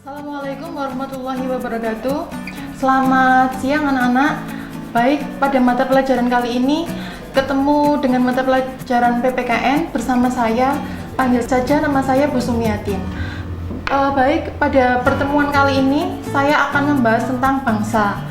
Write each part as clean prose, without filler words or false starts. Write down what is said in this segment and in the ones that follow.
Assalamualaikum warahmatullahi wabarakatuh. Selamat siang anak-anak. Baik, pada mata pelajaran kali ini ketemu dengan mata pelajaran PPKN bersama saya. Panggil saja nama saya Bu Sumiatin. Baik, pada pertemuan kali ini saya akan membahas tentang bangsa.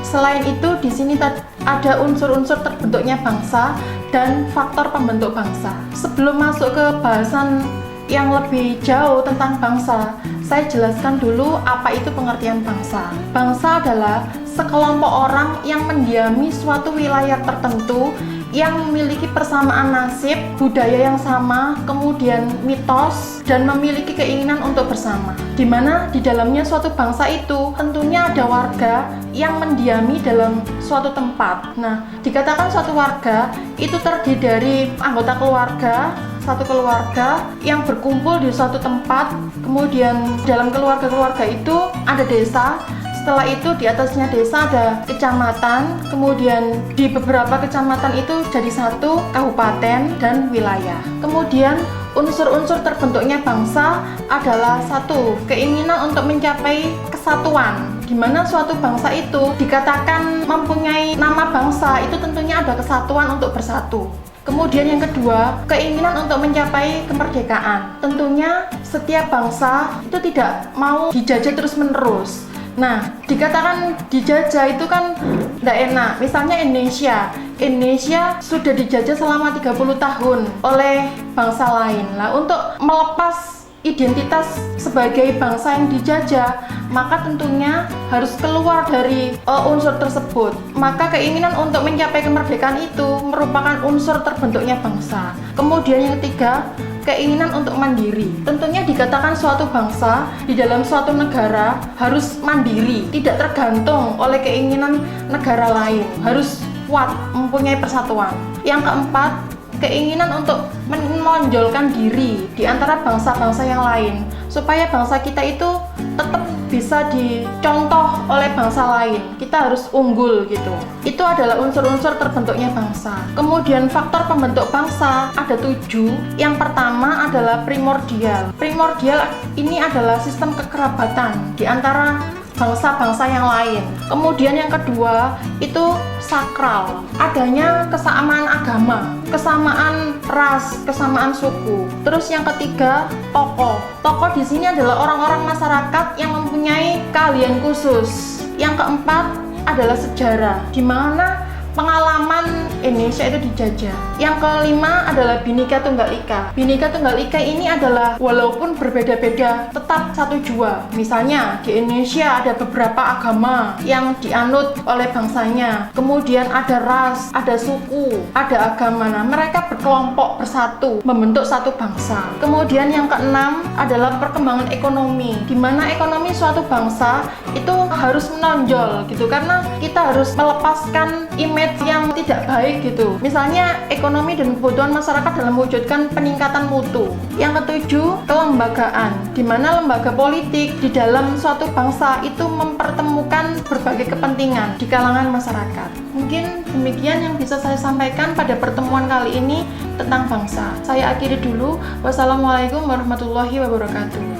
Selain itu, di sini ada unsur-unsur terbentuknya bangsa dan faktor pembentuk bangsa. Sebelum masuk ke bahasan yang lebih jauh tentang bangsa, saya jelaskan dulu apa itu pengertian bangsa. Bangsa adalah sekelompok orang yang mendiami suatu wilayah tertentu yang memiliki persamaan nasib, budaya yang sama, kemudian mitos, dan memiliki keinginan untuk bersama. Di mana di dalamnya suatu bangsa itu tentunya ada warga yang mendiami dalam suatu tempat. Nah, dikatakan suatu warga itu terdiri dari anggota keluarga, satu keluarga yang berkumpul di suatu tempat, kemudian dalam keluarga-keluarga itu ada desa, setelah itu di atasnya desa ada kecamatan, kemudian di beberapa kecamatan itu jadi satu kabupaten dan wilayah. Kemudian unsur-unsur terbentuknya bangsa adalah satu, keinginan untuk mencapai kesatuan, di mana suatu bangsa itu dikatakan mempunyai nama bangsa, itu tentunya ada kesatuan untuk bersatu. Kemudian yang kedua, keinginan untuk mencapai kemerdekaan. Tentunya setiap bangsa itu tidak mau dijajah terus-menerus. Nah, dikatakan dijajah itu kan tidak enak. Misalnya Indonesia sudah dijajah selama 30 tahun oleh bangsa lain. Nah, untuk melepas identitas sebagai bangsa yang dijajah, maka tentunya harus keluar dari unsur tersebut. Maka keinginan untuk mencapai kemerdekaan itu merupakan unsur terbentuknya bangsa. Kemudian yang ketiga, keinginan untuk mandiri. Tentunya dikatakan suatu bangsa di dalam suatu negara harus mandiri, tidak tergantung oleh keinginan negara lain, harus kuat, mempunyai persatuan. Yang keempat, keinginan untuk menonjolkan diri di antara bangsa-bangsa yang lain, supaya bangsa kita itu tetap bisa dicontoh oleh bangsa lain. Kita harus unggul gitu. Itu adalah unsur-unsur terbentuknya bangsa. Kemudian faktor pembentuk bangsa ada 7. Yang pertama adalah primordial. Primordial ini adalah sistem kekerabatan di antara bangsa-bangsa yang lain. Kemudian yang kedua itu sakral, adanya kesamaan agama, kesamaan ras, kesamaan suku. Terus yang ketiga tokoh. Tokoh di sini adalah orang-orang masyarakat yang mempunyai keahlian khusus. Yang keempat adalah sejarah, di mana pengalaman Indonesia itu dijajah. Yang kelima adalah Bhinneka Tunggal Ika. Bhinneka Tunggal Ika ini adalah walaupun berbeda-beda tetap satu jua. Misalnya di Indonesia ada beberapa agama yang dianut oleh bangsanya. Kemudian ada ras, ada suku, ada agama. Nah, mereka berkelompok bersatu membentuk satu bangsa. Kemudian yang keenam adalah perkembangan ekonomi, di mana ekonomi suatu bangsa itu harus menonjol gitu, karena kita harus melepaskan image yang tidak baik gitu. Misalnya ekonomi dan kebutuhan masyarakat dalam mewujudkan peningkatan mutu. Yang ketujuh, kelembagaan, di mana lembaga politik di dalam suatu bangsa itu mempertemukan berbagai kepentingan di kalangan masyarakat. Mungkin demikian yang bisa saya sampaikan pada pertemuan kali ini tentang bangsa. Saya akhiri dulu. Wassalamualaikum warahmatullahi wabarakatuh.